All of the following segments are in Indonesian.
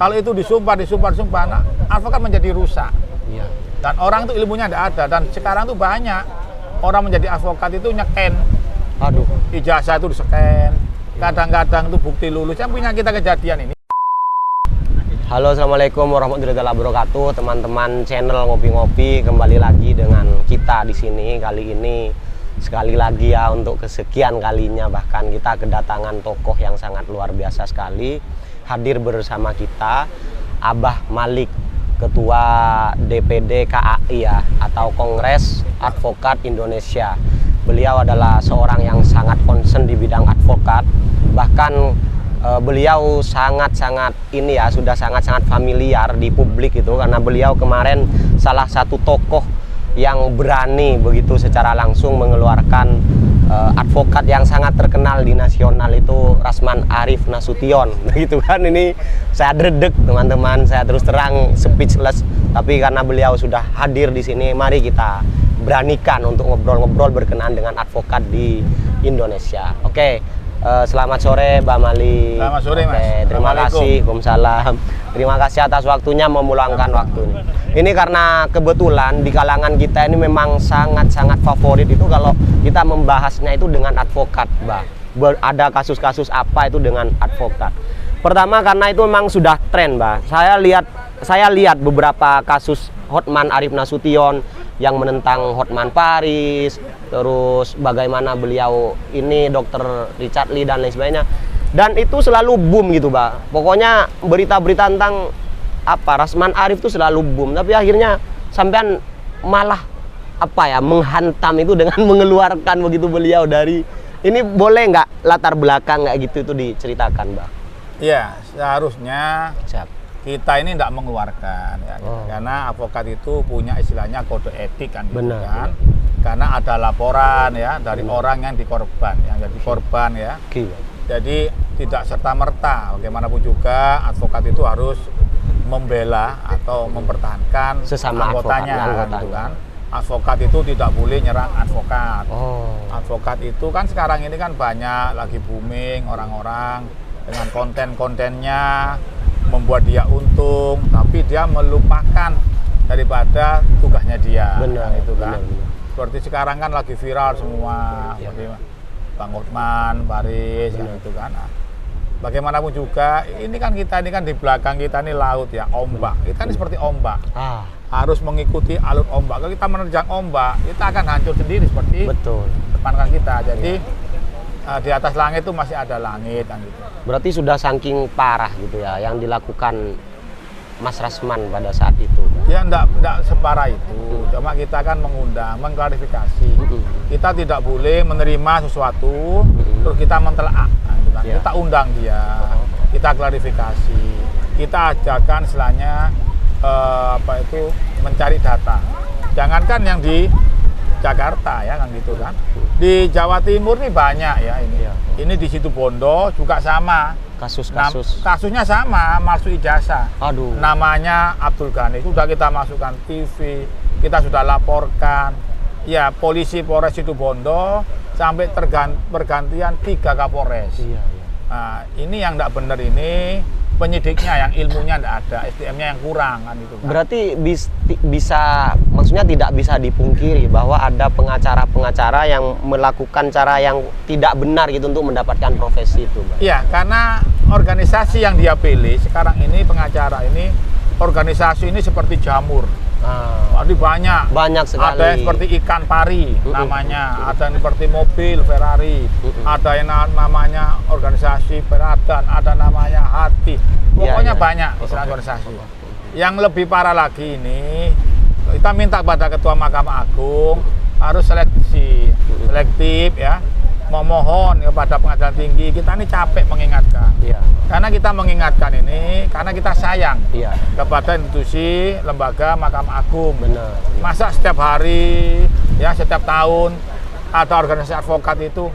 Kalau itu disumpah, nah, advokat menjadi rusak. Iya. Dan orang itu ilmunya tidak ada. Dan sekarang tuh banyak orang menjadi advokat itu nyeken. Aduh. Ijazah itu diseken. Kadang-kadang itu bukti lulus. Yang punya kita kejadian ini. Halo, assalamualaikum warahmatullahi wabarakatuh, teman-teman channel ngopi-ngopi, kembali lagi dengan kita di sini. Kali ini sekali lagi ya, untuk kesekian kalinya bahkan kita kedatangan tokoh yang sangat luar biasa sekali. Hadir bersama kita Abah Malik, Ketua DPD KAI ya, atau Kongres Advokat Indonesia. Beliau adalah seorang yang sangat concern di bidang advokat, bahkan beliau sangat-sangat ini ya, sudah sangat-sangat familiar di publik itu, karena beliau kemarin salah satu tokoh yang berani begitu secara langsung mengeluarkan advokat yang sangat terkenal di nasional itu, Rasman Arif Nasution, begitu kan. Ini saya dredeg teman-teman, saya terus terang speechless, tapi karena beliau sudah hadir di sini, mari kita beranikan untuk ngobrol-ngobrol berkenaan dengan advokat di Indonesia. Oke. Selamat sore Mbak Malik. Selamat sore Mas. Terima kasih. Waalaikumsalam. Terima kasih atas waktunya, meluangkan waktu ini. Ini karena kebetulan di kalangan kita ini memang sangat-sangat favorit itu kalau kita membahasnya itu dengan advokat, Mbak. Ada kasus-kasus apa itu dengan advokat. Pertama karena itu memang sudah tren, Mbak. Saya lihat beberapa kasus Hotman Arif Nasution yang menentang Hotman Paris, terus bagaimana beliau ini Dr. Richard Lee dan lain sebagainya, dan itu selalu boom gitu, Mbak. Pokoknya berita-berita tentang Rasman Arif itu selalu boom, tapi akhirnya sampean malah menghantam itu dengan mengeluarkan begitu beliau dari ini. Boleh nggak latar belakang nggak gitu itu diceritakan, Mbak? Iya, seharusnya kita ini tidak mengeluarkan ya, karena advokat itu punya istilahnya kode etik kan, gitu kan. Karena ada laporan ya dari orang yang dikorban, yang jadi korban ya. Jadi tidak serta-merta, bagaimanapun juga advokat itu harus membela atau mempertahankan sesama anggotanya. Gitu kan. Advokat itu tidak boleh nyerang advokat. Advokat itu kan sekarang ini kan banyak lagi booming orang-orang dengan konten-kontennya, membuat dia untung, tapi dia melupakan daripada tugasnya dia. Benar, itu kan. Benar. Seperti sekarang kan lagi viral semua, seperti Bang Hotman Paris, gitu kan. Nah, bagaimanapun juga, ini kan di belakang kita ini laut ya, ombak. Kita ini seperti ombak. Harus mengikuti alur ombak. Kalau kita menerjang ombak, kita akan hancur sendiri seperti depan kan kita. Jadi di atas langit itu masih ada langit kan gitu. Berarti sudah saking parah gitu ya yang dilakukan Mas Rasman pada saat itu. Ya enggak separah itu. Cuma kita kan mengundang, mengklarifikasi. Kita tidak boleh menerima sesuatu terus kita mentelaah. Gitu kan. Kita undang dia. Kita klarifikasi. Kita ajarkan istilahnya mencari data. Jangankan yang di Jakarta ya kan gitu kan. Di Jawa Timur nih banyak ya ini. Ini di Situbondo juga sama. Kasusnya sama, masuk ijazah. Namanya Abdul Ghani, sudah kita masukkan TV, kita sudah laporkan. Ya, polisi Polres Situbondo sampai pergantian 3 Kapolres. Nah, ini yang tidak benar ini. Penyidiknya yang ilmunya tidak ada, SDM-nya yang kurang kan itu kan. Berarti maksudnya tidak bisa dipungkiri bahwa ada pengacara-pengacara yang melakukan cara yang tidak benar gitu untuk mendapatkan profesi itu, Mbak. Iya, karena organisasi yang dia pilih sekarang ini, pengacara ini, organisasi ini seperti jamur. Jadi banyak sekali. Ada yang seperti ikan pari namanya, ada yang seperti mobil Ferrari, ada yang namanya organisasi Peradan, ada namanya Hati. Pokoknya banyak istilah organisasi. Yang lebih parah lagi ini, kita minta pada Ketua Mahkamah Agung harus selektif ya. Memohon kepada Pengadilan Tinggi, kita ini capek mengingatkan. Karena kita mengingatkan ini karena kita sayang kepada institusi lembaga Mahkamah Agung. Masa setiap hari ya, setiap tahun ada organisasi advokat itu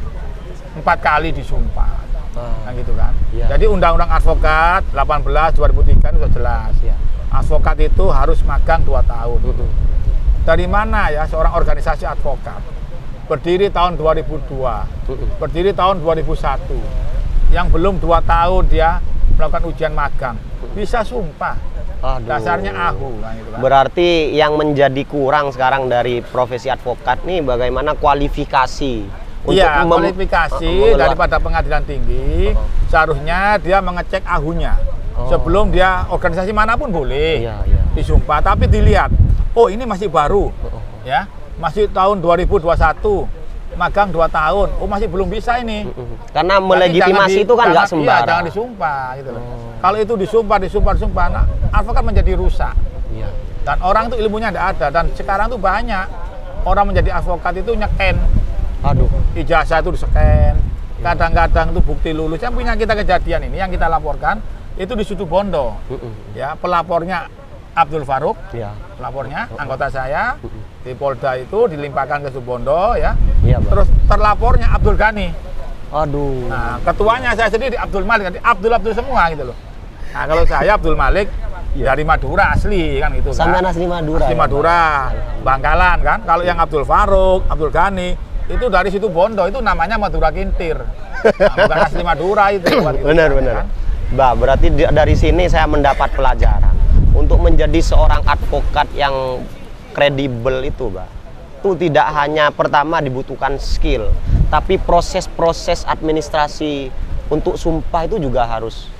4 kali disumpah. Nah, gitu kan. Jadi Undang-Undang Advokat 18/2003 itu sudah jelas. Advokat itu harus magang 2 tahun. Dari mana ya seorang organisasi advokat? Berdiri tahun 2002, berdiri tahun 2001, yang belum 2 tahun dia melakukan ujian magang. bisa sumpah. Aduh. Dasarnya ahu kan, gitu kan. Berarti yang menjadi kurang sekarang dari profesi advokat nih bagaimana kualifikasi untuk iya, kualifikasi daripada pengadilan tinggi seharusnya dia mengecek ahunya. Sebelum dia organisasi manapun boleh disumpah, tapi dilihat, oh ini masih baru, ya, masih tahun 2021, magang 2 tahun, oh masih belum bisa ini. Karena melegitimasi itu kan nggak sembarang. Iya, jangan disumpah gitu loh. Kalau itu disumpah, nah, advokat menjadi rusak. Iya. Dan orang itu ilmunya tidak ada, dan sekarang tuh banyak orang menjadi advokat itu nyeken. Aduh. Ijazah itu di-scan, kadang-kadang itu bukti lulus. Yang punya kita kejadian ini, yang kita laporkan, itu di Situbondo, ya, pelapornya Abdul Faruk, pelapornya anggota saya di Polda itu dilimpahkan ke Situbondo, ya, terus terlapornya Abdul Ghani, aduh, nah, ketuanya saya sendiri Abdul Malik, Abdul semua gitu loh. Nah kalau saya Abdul Malik dari Madura asli kan gitu. Sampai asli Madura. Asli Madura, Bangkalan kan. Kalau yang Abdul Faruk, Abdul Ghani itu dari Situbondo, itu namanya Madura Kintir, nah, bukan asli Madura itu. Benar. Kan? Bah, berarti dari sini saya mendapat pelajaran untuk menjadi seorang advokat yang kredibel itu, Bah. Itu tidak hanya pertama dibutuhkan skill, tapi proses-proses administrasi untuk sumpah itu juga harus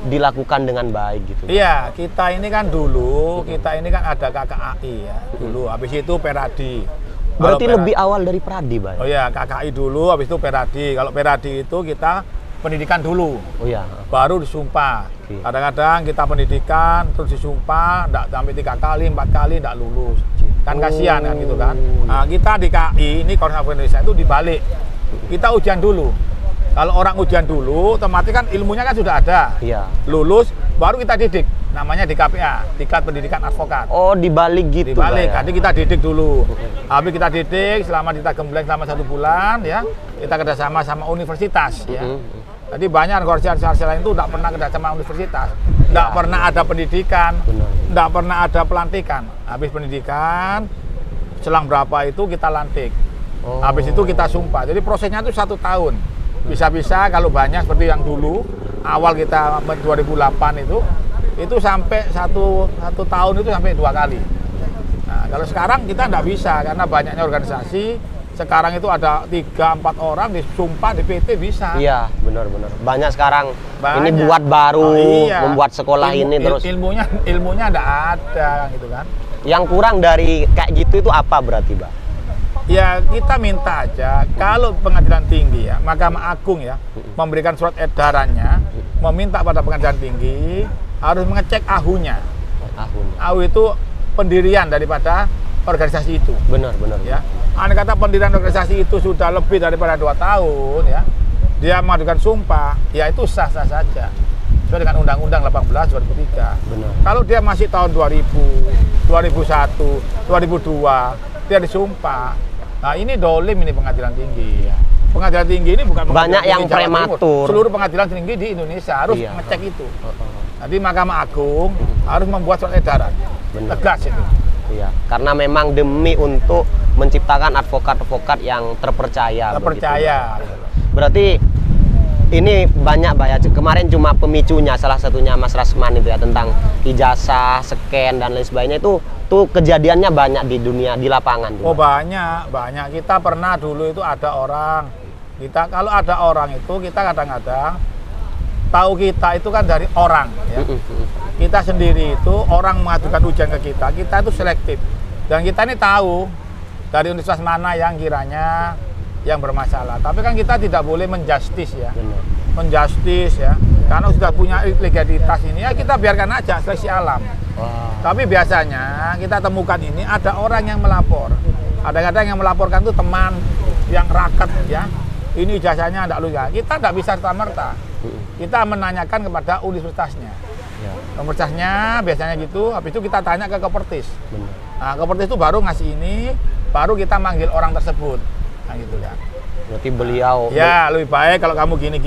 dilakukan dengan baik gitu. Iya, kita ini kan ada KKAI ya, dulu. Habis itu Peradi. Berarti lebih awal dari Peradi, Bah. Oh iya, KKAI dulu, habis itu Peradi. Kalau Peradi itu kita pendidikan dulu, baru disumpah. Kadang-kadang kita pendidikan terus disumpah, enggak sampai 3 kali, 4 kali enggak lulus. Kan kasihan kan gitu kan. Nah, kita di KI ini Koordinator Indonesia itu dibalik. Kita ujian dulu. Kalau orang ujian dulu, otomatis kan ilmunya kan sudah ada. Lulus, baru kita didik. Namanya DKPA, Diklat Pendidikan Advokat. Oh, dibalik gitu. Dibalik, jadi kita didik dulu. Habis kita didik selama kita gembleng selama 1 bulan, ya. Kita kerjasama sama universitas, ya. Jadi banyak organisasi lain itu tidak pernah kerjasama universitas, tidak pernah ada pendidikan, tidak pernah ada pelantikan. Habis pendidikan, selang berapa itu kita lantik. Habis itu kita sumpah. Jadi prosesnya itu 1 tahun. Bisa-bisa kalau banyak seperti yang dulu, awal kita 2008 itu sampai satu tahun itu sampai 2 kali. Nah, kalau sekarang kita tidak bisa karena banyaknya organisasi. Sekarang itu ada 3-4 orang disumpah di PT bisa. Iya, benar. Banyak sekarang. Ini buat baru, membuat sekolah ini terus. Ilmunya tidak ada gitu kan. Yang kurang dari kayak gitu itu apa berarti, Mbak? Ya kita minta aja kalau pengadilan tinggi ya, Mahkamah Agung ya, memberikan surat edarannya, meminta pada pengadilan tinggi harus mengecek ahunya. Ahu itu pendirian daripada organisasi itu. Benar. Ya. Andai kata pendirian organisasi itu sudah lebih daripada 2 tahun ya, dia mengajukan sumpah, ya itu sah-sah saja. Sesuai dengan Undang-Undang 18 2003. Benar. Kalau dia masih tahun 2000, 2001, 2002, dia disumpah. Nah, ini dolim ini pengadilan tinggi. Pengadilan tinggi ini bukan banyak yang prematur. Seluruh pengadilan tinggi di Indonesia harus ngecek itu. Jadi Mahkamah Agung harus membuat surat edaran. Tegas itu. Iya, karena memang demi untuk menciptakan advokat-advokat yang terpercaya. Begitu. Berarti ini banyak banyak. Kemarin cuma pemicunya salah satunya Mas Rasman itu ya tentang ijazah, scan dan lain sebagainya itu kejadiannya banyak di dunia di lapangan. Oh banyak. Kita pernah dulu itu ada orang. Kalau ada orang itu kita kadang-kadang tahu kita itu kan dari orang ya. Kita sendiri itu orang mengajukan ujian ke kita itu selektif. Dan kita ini tahu dari universitas mana yang kiranya yang bermasalah. Tapi kan kita tidak boleh menjustis ya. Menjustis ya. Karena sudah punya legalitas ini ya kita biarkan aja seleksi alam. Tapi biasanya kita temukan ini ada orang yang melapor. Kadang-kadang yang melaporkan itu teman yang raket ya. Ini ijazahnya tidak lulus. Kita tidak bisa serta-merta. Kita menanyakan kepada universitasnya. Universitasnya biasanya gitu, habis itu kita tanya ke Kepertis. Nah, Kepertis itu baru ngasih ini, baru kita manggil orang tersebut. Nah, gitu ya. Berarti beliau ya lebih baik kalau kamu gini,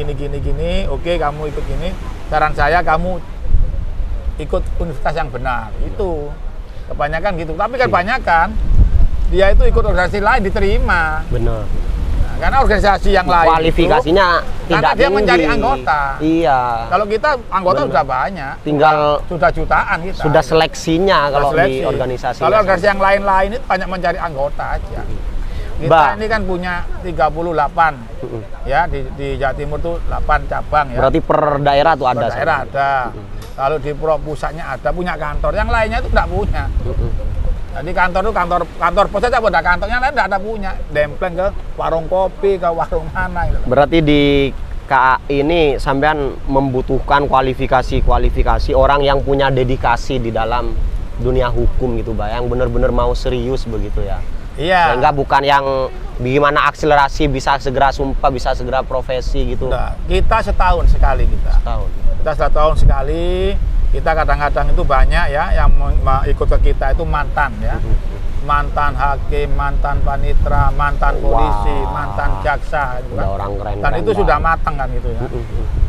oke kamu ikut gini. Saran saya kamu ikut universitas yang benar. Itu kebanyakan gitu. Tapi kebanyakan dia itu ikut organisasi lain diterima. Benar. Nah, Karena organisasi yang lain kualifikasinya itu, tidak karena dia tinggi. mencari anggota. Iya. Kalau kita anggota sudah banyak, tinggal sudah jutaan kita. Sudah seleksinya kalau seleksi. di organisasi. Kalau organisasi yang lain-lain itu banyak mencari anggota aja. Kita ini kan punya 38 ya di Jawa Timur tuh 8 cabang ya. Berarti per daerah tuh ada. Per daerah ada. Kalau di pusatnya ada punya kantor, yang lainnya itu tidak punya. Jadi kantor itu kantor pos aja ada kantornya, lain tidak ada punya. Dempleng ke warung kopi, ke warung mana gitu. Berarti di KAI ini sampean membutuhkan kualifikasi orang yang punya dedikasi di dalam dunia hukum gitu, Pak, yang benar-benar mau serius begitu ya. Iya. Sehingga bukan yang bagaimana akselerasi bisa segera sumpah, bisa segera profesi gitu. Nah, kita setahun sekali kita. Kita setahun sekali. Kita kadang-kadang itu banyak ya yang ikut ke kita itu mantan ya. Mantan hakim, mantan panitra, mantan polisi, mantan jaksa gitu kan. Orang keren. Dan itu sudah matang kan gitu ya.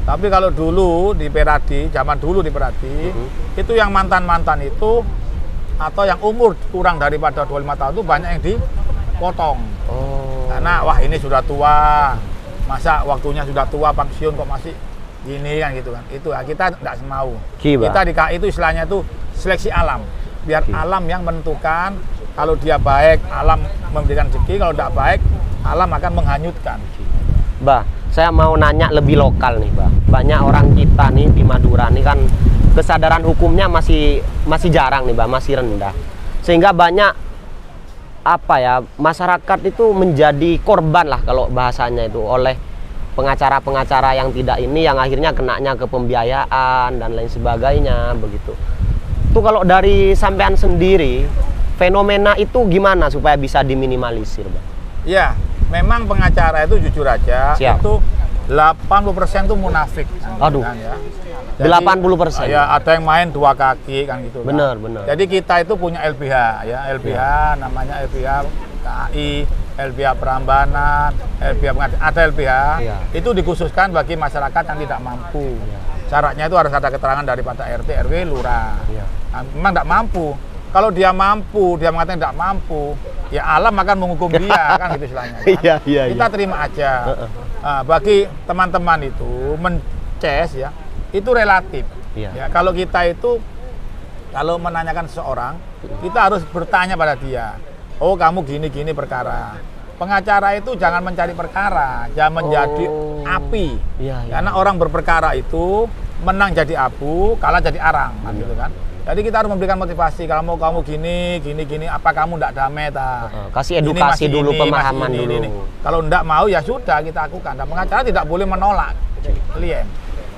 Tapi kalau dulu di Peradi, zaman dulu di Peradi, itu yang mantan-mantan itu atau yang umur kurang daripada 25 tahun itu banyak yang dipotong. Karena wah ini sudah tua, masa waktunya sudah tua pensiun kok masih gini kan gitu kan. Itu ya, kita tidak mau. Kita di KAI itu istilahnya itu seleksi alam. Biar alam yang menentukan, kalau dia baik alam memberikan rezeki, kalau tidak baik alam akan menghanyutkan. Bah, saya mau nanya lebih lokal nih, Bah. Banyak orang kita nih di Madura nih kan kesadaran hukumnya masih jarang nih, Bah, masih rendah. Sehingga banyak apa ya, masyarakat itu menjadi korban lah kalau bahasanya itu oleh pengacara-pengacara yang tidak ini, yang akhirnya kenanya ke pembiayaan dan lain sebagainya begitu. Itu kalau dari sampean sendiri, fenomena itu gimana supaya bisa diminimalisir, Bang? Ya, memang pengacara itu jujur aja, itu 80% itu munafik. Aduh. Kan, ya. Jadi, 80%. Ya, ada yang main dua kaki kan gitu. Benar, kan. benar. Jadi kita itu punya LBH ya, LBH namanya LBH KAI, LBH Prambanan, LBH ada LBH. Itu dikhususkan bagi masyarakat yang tidak mampu. Syaratnya itu harus ada keterangan daripada RT, RW, lurah. Nah, memang tidak mampu. Kalau dia mampu, dia mengatakan tidak mampu, ya alam akan menghukum dia kan gitu istilahnya. Kan? Kita terima aja. Nah, bagi teman-teman itu mences ya, itu relatif. Ya, kalau kita itu kalau menanyakan seseorang, kita harus bertanya pada dia. Oh, kamu gini-gini perkara. Pengacara itu jangan mencari perkara, jangan menjadi api. Karena orang berperkara itu menang jadi abu, kalah jadi arang, kan gitu kan. Jadi kita harus memberikan motivasi. Kalau mau kamu gini, apa kamu tidak damai ta? Kasih edukasi dulu, pemahaman dulu. Kalau tidak mau ya sudah kita lakukan. Dan pengacara tidak boleh menolak klien.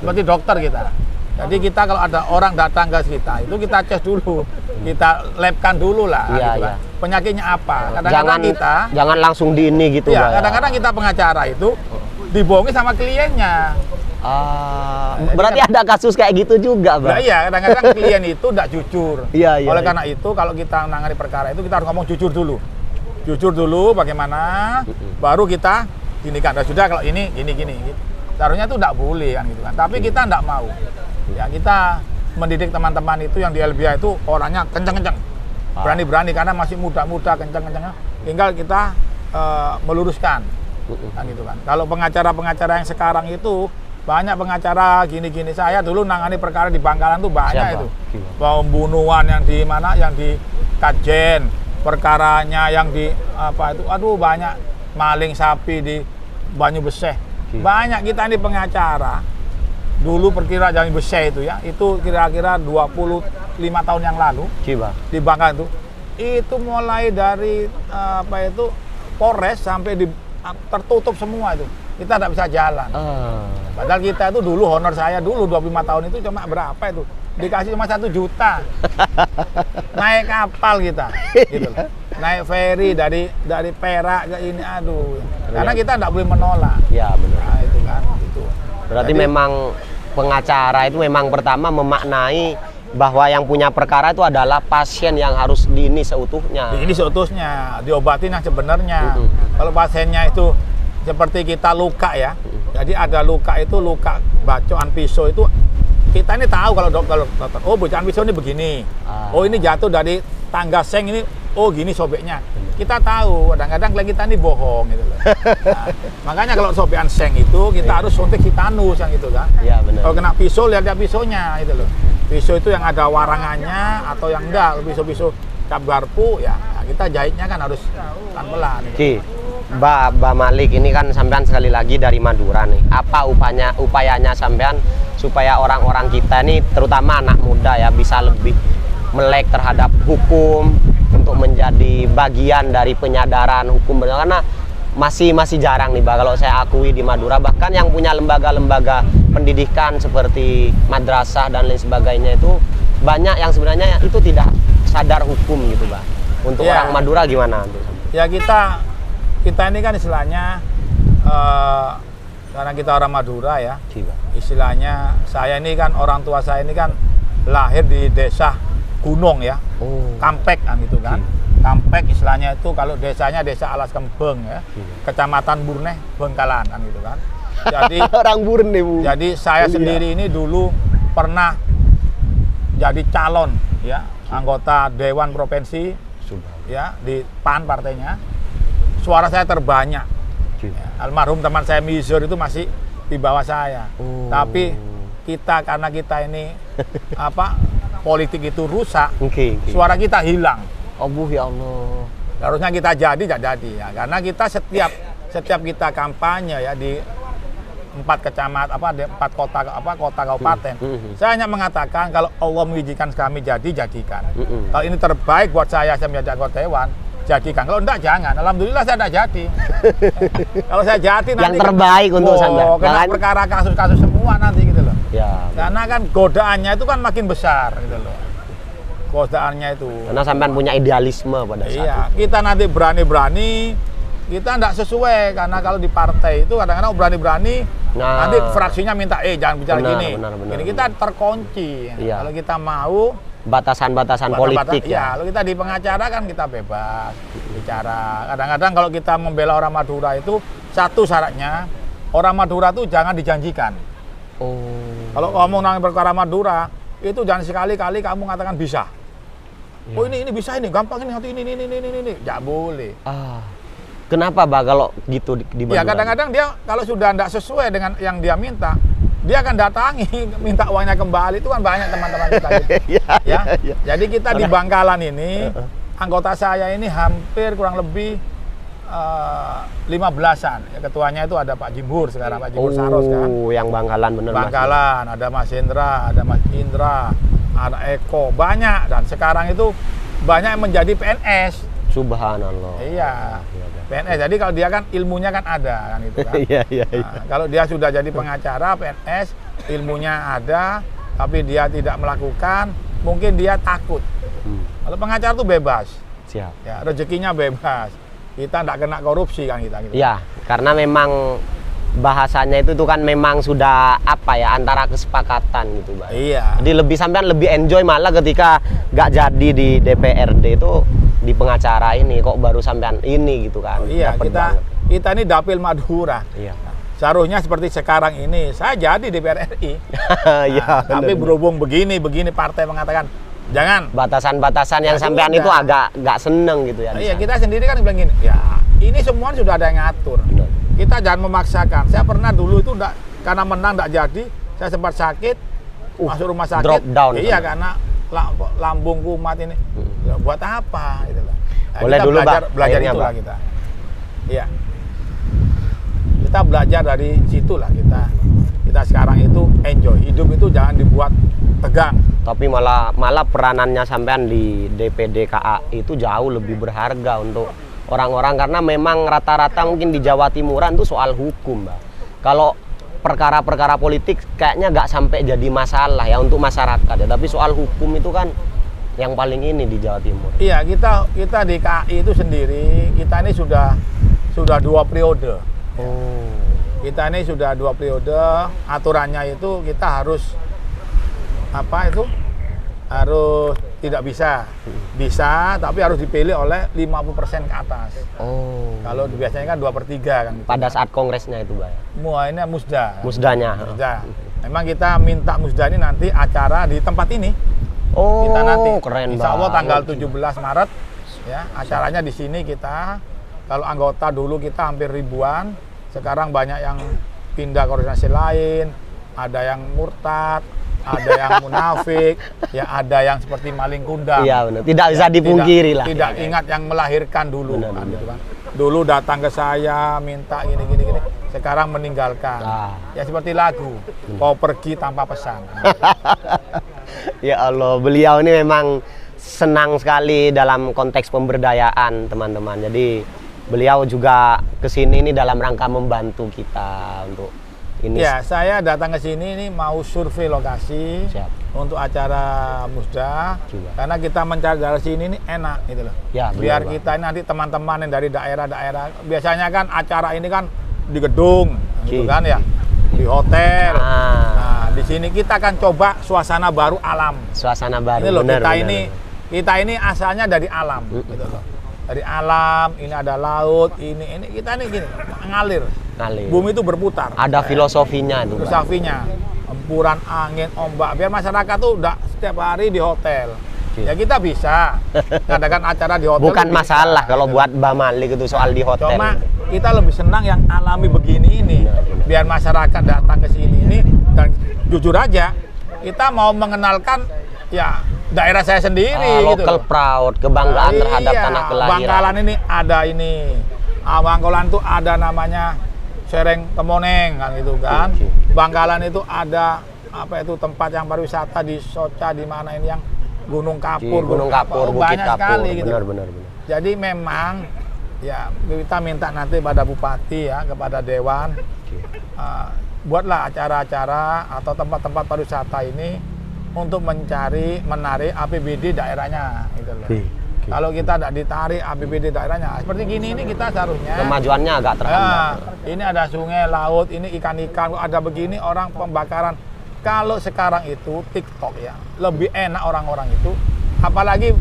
Seperti dokter kita. Jadi kita kalau ada orang datang ke kita, itu kita cek dulu, kita labkan dulu lah. Gitu kan. Penyakitnya apa? Kadang-kadang kita jangan langsung di ini gitu. Ya, kadang-kadang kita pengacara itu dibohongi sama kliennya. Berarti ada kasus kayak gitu juga, Bang. Nah, iya, kadang-kadang klien itu tidak jujur. Oleh karena itu, kalau kita menangani perkara itu, kita harus ngomong jujur dulu. Jujur dulu bagaimana, baru kita gini kan. Sudah kalau ini, gini. Seharusnya itu tidak boleh kan gitu kan. Tapi kita tidak mau. Ya, kita mendidik teman-teman itu yang di LBH itu orangnya kenceng-kenceng. Berani-berani karena masih muda-muda, kenceng-kencengnya. Tinggal kita meluruskan. Kan gitu kan. Kalau pengacara-pengacara yang sekarang itu banyak pengacara gini-gini. Saya dulu nangani perkara di Bangkalan tuh banyak. Siapa? Itu pembunuhan yang di mana, yang di Kajen, perkaranya yang di apa itu, aduh banyak, maling sapi di Banyu Beseh. Banyak kita ini pengacara dulu perkira Banyu Beseh itu ya, itu kira-kira 25 tahun yang lalu di Bangkalan itu mulai dari apa itu Polres sampai di tertutup semua itu. Kita tidak bisa jalan. Padahal kita itu dulu, honor saya dulu 25 tahun itu cuma berapa itu? Dikasih cuma 1 juta. Naik kapal kita. Gitu loh. Naik ferry dari Perak ke ini, aduh. Karena kita tidak boleh menolak. Ya, benar. Nah, itu kan. Itu. Berarti memang pengacara itu memang pertama memaknai bahwa yang punya perkara itu adalah pasien yang harus diini seutuhnya. Diini seutuhnya, diobatin yang sebenarnya. Kalau pasiennya itu seperti kita luka ya, jadi ada luka itu luka bacokan pisau itu kita ini tahu kalau dokter, oh bacokan pisau ini begini, oh ini jatuh dari tangga seng ini oh gini sobeknya. Kita tahu, kadang-kadang klien kita ini bohong gitu loh. Nah, makanya kalau sobekan seng itu kita harus suntik titanus yang itu kan. Iya benar. Kalau kena pisau lihat pisaunya gitu loh. Pisau itu yang ada warangannya atau yang enggak, pisau-pisau cap garpu ya. Nah, kita jahitnya kan harus pelan-pelan. Ki, Mbak Malik ini kan sampean sekali lagi dari Madura nih. Apa upayanya sampean supaya orang-orang kita nih, terutama anak muda ya, bisa lebih melek terhadap hukum untuk menjadi bagian dari penyadaran hukum, karena masih jarang nih Mbak, kalau saya akui di Madura, bahkan yang punya lembaga-lembaga pendidikan seperti madrasah dan lain sebagainya itu banyak yang sebenarnya itu tidak sadar hukum gitu Mbak. Untuk orang Madura gimana? Ya kita ini kan istilahnya karena kita orang Madura ya, istilahnya saya ini kan, orang tua saya ini kan lahir di desa gunung ya, Kampek kan gitu kan. Kampek istilahnya itu kalau desanya desa Alas Kembeng ya, Kecamatan Burneh, Bengkalan kan gitu kan. Jadi orang Burneh Bu. Jadi saya sendiri ini dulu pernah jadi calon ya, anggota Dewan Provinsi ya di PAN partainya. Suara saya terbanyak. Ya, almarhum teman saya Mizur itu masih di bawah saya. Tapi karena kita ini politik itu rusak, suara kita hilang. Ya Allah. Harusnya kita jadi ya, karena kita setiap kita kampanye ya di 4 kecamatan di 4 kota kabupaten. Saya hanya mengatakan kalau Allah mengizinkan kami jadikan. Kalau ini terbaik buat saya menjadi anggota dewan, jadikan. Kalau enggak jangan. Alhamdulillah saya enggak jadi. Kalau saya jadi nanti yang terbaik untuk saya. Kena perkara kasus-kasus semua nanti gitu loh. Ya. Karena kan godaannya itu kan makin besar gitu loh. Godaannya itu. Karena sampean punya idealisme pada saat itu. Kita nanti berani-berani, kita enggak sesuai, karena kalau di partai itu kadang-kadang berani-berani, nanti fraksinya minta jangan bicara gini. Ini kita terkunci. Iya. Kalau kita mau batasan-batasan politik ya. Kalau kita di pengacara kan kita bebas bicara. Kadang-kadang kalau kita membela orang Madura itu satu syaratnya, orang Madura itu jangan dijanjikan. Kalau kamu nangis perkara Madura itu jangan sekali-kali kamu mengatakan bisa. Ya. Ini bisa, ini gampang, ini ini. Nggak boleh. Kenapa Mbak kalau gitu di Madura? Ya kadang-kadang dia kalau sudah tidak sesuai dengan yang dia minta, dia akan datangi minta uangnya kembali. Itu kan banyak teman-teman kita gitu. ya. Jadi kita di Bangkalan ini anggota saya ini hampir kurang lebih 15-an. Ya, ketuanya itu ada Pak Jimbur sekarang, Pak Jimbur Saros kan. Yang Bangkalan bener. Bangkalan, ada Mas Hendra, ada Mas Indra, ada Eko, banyak, dan sekarang itu banyak yang menjadi PNS. Subhanallah. Iya. PNS. Jadi kalau dia kan ilmunya kan ada kan itu kan. Nah, kalau dia sudah jadi pengacara PNS, ilmunya ada, tapi dia tidak melakukan, mungkin dia takut. Kalau pengacara itu bebas. Siap. Ya, rezekinya bebas. Kita tidak kena korupsi kan kita gitu. Iya, karena memang bahasanya itu tuh kan memang sudah antara kesepakatan gitu, Mbak. Iya. Jadi sampean lebih enjoy malah ketika nggak jadi di DPRD itu di pengacara ini, kok baru sampean ini gitu kan. Iya, kita ini dapil Madura. Iya. Seharusnya seperti sekarang ini saya jadi DPR RI. Tapi berhubung begini partai mengatakan jangan. Batasan-batasan yang sampean itu agak nggak seneng gitu ya. Iya, kita sendiri kan bilang gini, ya ini semua sudah ada yang ngatur. Benar. Kita jangan memaksakan. Saya pernah dulu itu karena menang tidak jadi, saya sempat sakit, masuk rumah sakit. Drop down. Iya, karena lambung kumat ini. Ya, buat apa gitu loh. Nah, boleh kita dulu belajar itulah kita. Iya. Kita belajar dari situlah kita sekarang itu enjoy. Hidup itu jangan dibuat tegang. Tapi malah peranannya sampean di DPD KA itu jauh lebih berharga untuk orang-orang, karena memang rata-rata mungkin di Jawa Timuran itu soal hukum, Mbak. Kalau perkara-perkara politik kayaknya nggak sampai jadi masalah ya untuk masyarakat ya, tapi soal hukum itu kan yang paling ini di Jawa Timur. Iya, kita di KAI itu sendiri, kita ini sudah 2 periode. Kita ini sudah 2 periode, aturannya itu kita harus harus tidak bisa, tapi harus dipilih oleh 50% ke atas. Kalau biasanya kan 2/3 kan. Pada saat kongresnya itu, Mbak. Ini musda. Musdanya. Memang kita minta musda ini nanti acara di tempat ini. Kita nanti keren Insya Allah banget. tanggal 17 Maret Ya, acaranya di sini kita. Kalau anggota dulu kita hampir ribuan, sekarang banyak yang pindah ke organisasi lain, ada yang murtad, ada yang munafik, ya ada yang seperti maling kundang. Iya benar. Tidak bisa dipungkiri lah. Tidak ingat yang melahirkan dulu. Benar, Kan, benar. gitu kan. Dulu datang ke saya minta gini, sekarang meninggalkan. Ya seperti lagu, kau pergi tanpa pesan. Ya Allah, beliau ini memang senang sekali dalam konteks pemberdayaan teman-teman. Jadi beliau juga kesini ini dalam rangka membantu kita untuk ini. Ya, saya datang ke sini ini mau survei lokasi. Siap. Untuk acara musda, karena kita mencari dari sini ini enak gitu loh. Ya, biar kita ini nanti teman-teman yang dari daerah-daerah, biasanya kan acara ini kan di gedung, gitu kan ya, di hotel. Nah, di sini kita akan coba suasana baru alam. Suasana baru. Ini loh, benar, kita ini asalnya dari alam, gitu loh. Dari alam, ini ada laut, ini kita ini gini, ngalir. Bumi itu berputar. Ada filosofinya itu. Filosofinya, empuran angin, ombak. Biar masyarakat tuh udah setiap hari di hotel. Ya kita bisa ngadakan acara di hotel. Bukan masalah kalau buat Mbak Malik itu soal di hotel. Cuma kita lebih senang yang alami begini ini. Biar masyarakat datang ke sini ini, dan jujur aja, kita mau mengenalkan ya daerah saya sendiri gitu. Local proud, kebanggaan terhadap tanah kelahiran. Bangkalan ini ada ini. Bangkalan tuh ada namanya Sereng Kemoneng kan gitu kan. Bangkalan itu ada apa itu tempat yang pariwisata di Soca, di mana ini yang Gunung Kapur, Gunung Kapur, Bukit banyak Kapur. sekali gitu. Benar. Jadi memang ya kita minta nanti pada bupati ya, kepada dewan, buatlah acara-acara atau tempat-tempat pariwisata ini untuk menarik APBD daerahnya gitu loh. Kalau kita tidak ditarik APBD daerahnya, seperti gini ini kita seharusnya kemajuannya agak terhambat. Ini ada sungai, laut, ini ikan-ikan, ada begini orang pembakaran. Kalau sekarang itu TikTok ya, lebih enak orang-orang itu, apalagi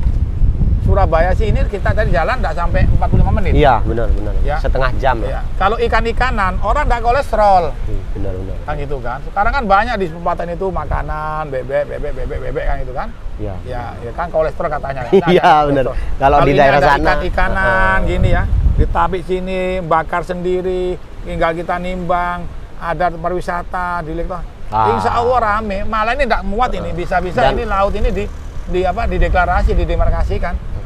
Surabaya sih ini kita tadi jalan tidak sampai 45 menit. Iya, benar. Ya. Setengah jam ya. Kalau ikan-ikanan, orang tidak kolesterol. Benar. Kan gitu kan. Sekarang kan banyak di tempatan itu makanan, bebek kan gitu kan. Iya. Ya kan kolesterol katanya. Iya, benar. Kalau di daerah ada sana ikan-ikanan gini ya, ditabik sini, bakar sendiri, tinggal kita nimbang, ada pariwisata di Lektor. Insya Allah rame. Malah ini tidak muat ini, bisa-bisa ini laut ini dideklarasi, didemarkasikan.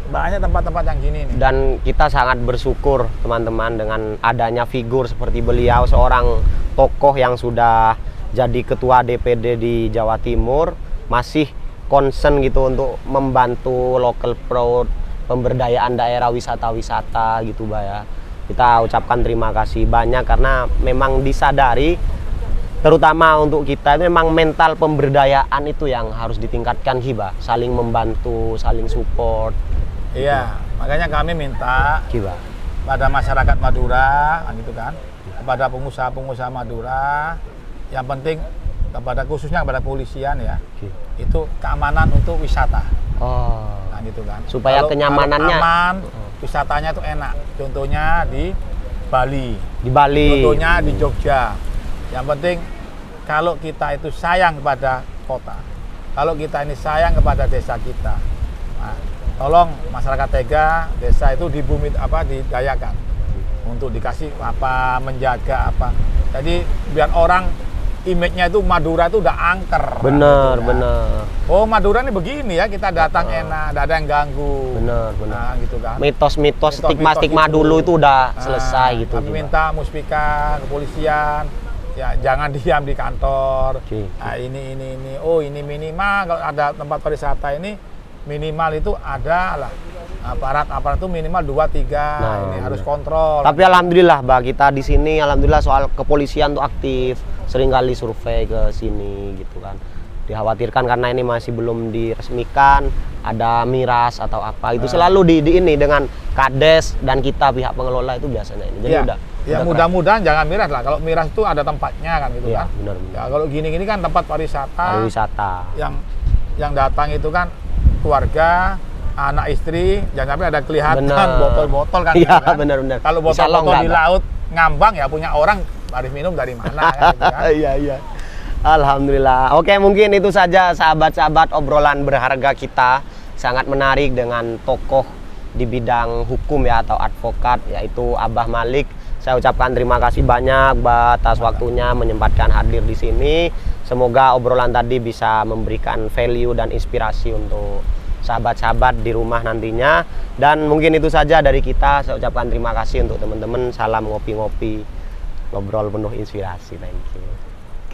Banyak tempat-tempat yang gini nih. Dan kita sangat bersyukur teman-teman dengan adanya figur seperti beliau, seorang tokoh yang sudah jadi ketua DPD di Jawa Timur, masih concern gitu untuk membantu local proud, pemberdayaan daerah wisata-wisata gitu Mbak ya. Kita ucapkan terima kasih banyak karena memang disadari, terutama untuk kita itu memang mental pemberdayaan itu yang harus ditingkatkan Hiba, saling membantu, saling support. Iya, makanya kami minta Hiba pada masyarakat Madura, gitu kan, kepada pengusaha-pengusaha Madura, yang penting khususnya kepada polisian ya, itu keamanan untuk wisata. Nah, gitu kan. Supaya kenyamanannya aman, wisatanya itu enak. Contohnya di Bali. Contohnya di Jogja. Yang penting kalau kita itu sayang kepada kota, kalau kita ini sayang kepada desa kita, nah, tolong masyarakat Tega, desa itu didayakan untuk dikasih apa, menjaga apa. Jadi biar orang image-nya itu Madura itu udah angker. Benar. Oh, Madura ini begini ya, kita datang enak, tidak ada yang ganggu. Benar. Nah, gitu kan. Mitos-mitos stigma dulu itu udah selesai gitu. Kami minta Muspika, kepolisian, ya jangan diam di kantor. Nah, ini. Oh, ini minimal kalau ada tempat pariwisata ini minimal itu ada lah. Aparat itu minimal 2-3 ini harus kontrol. Tapi alhamdulillah Mbak, kita di sini alhamdulillah soal kepolisian tuh aktif, seringkali survei ke sini gitu kan. Dikhawatirkan karena ini masih belum diresmikan, ada miras atau apa itu selalu di ini dengan Kades dan kita pihak pengelola itu biasanya ini. Jadi udah mudah-mudahan jangan miras lah. Kalau miras itu ada tempatnya kan gitu kan. Benar. Ya kalau gini-gini kan tempat pariwisata. Yang datang itu kan keluarga, anak istri, jangan sampai ada kelihatan botol-botol kan. Iya, kan? benar. Kalau botol-botol di laut ngambang ya punya orang, harus minum dari mana kan, gitu kan? Iya. Alhamdulillah. Oke, mungkin itu saja sahabat-sahabat obrolan berharga kita sangat menarik dengan tokoh di bidang hukum ya atau advokat, yaitu Abah Malik. Saya ucapkan terima kasih banyak atas waktunya menyempatkan hadir di sini. Semoga obrolan tadi bisa memberikan value dan inspirasi untuk sahabat-sahabat di rumah nantinya. Dan mungkin itu saja dari kita. Saya ucapkan terima kasih untuk teman-teman. Salam ngopi-ngopi, ngobrol penuh inspirasi. Thank you.